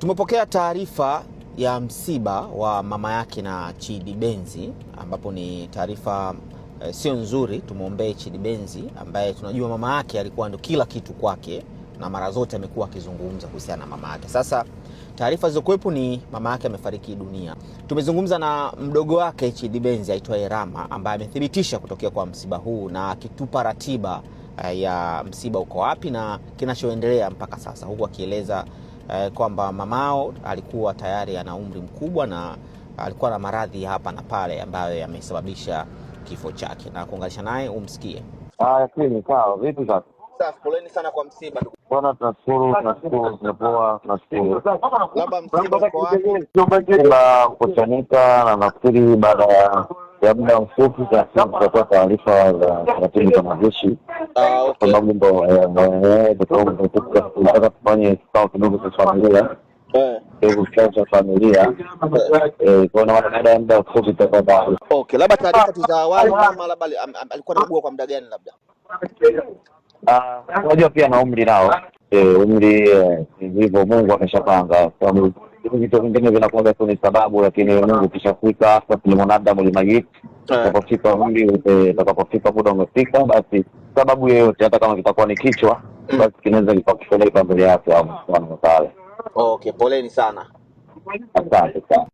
Tumepokea taarifa ya msiba wa mama yake na Chidi Benzi, ambapo ni taarifa sio nzuri. Tumuombee Chidi Benzi ambaye tunajua mama yake alikuwa ndo kila kitu kwake na mara zote amekuwa akizungumza kuhusiana na mama yake. Sasa taarifa zilizokuwepo ni mama yake amefariki dunia. Tumezungumza na mdogo wake Chidi Benzi aitwaye Rama, ambaye amethibitisha kutokea kwa msiba huu na akitupa ratiba ya msiba uko wapi na kinachoendelea mpaka sasa, huku akieleza kwamba mamao alikuwa tayari ana umri mkubwa na alikuwa na maradhi hapa na pale ambayo yamesababisha kifo chake, na kuunganisha naye umsikie. Lakini sawa, vipi sasa? Sasa poleni sana kwa msiba. Bwana, tunashukuru, tumepoa, tunashukuru. Labda msiba uko wapi? Tunakusanyika na nafikiri baada ya muda mfupi tutatoa taarifa za taratibu za majeshi. Okay. Sababu ndo tunataka tufanye kikao kidogo cha familia. Kikao cha familia. Kwa baada ya muda mfupi tutatoa taarifa. Okay, labda taarifa tu za awali, kama labda alikuwa anaugua kwa muda gani labda? Unajua pia na umri nao. Umri hivyo Mungu ameshapanga. Sababu vitu vingine vinakuwa tu ni sababu, lakini Mungu kishafika hapa ni mwanadamu limagiti. Utakapofika umri, utakapofika muda umefika, basi sababu yoyote hata kama kitakuwa ni kichwa, basi kinaweza kikakupeleka mbele yake au mfano pale. Okay, poleni sana. Asante sana.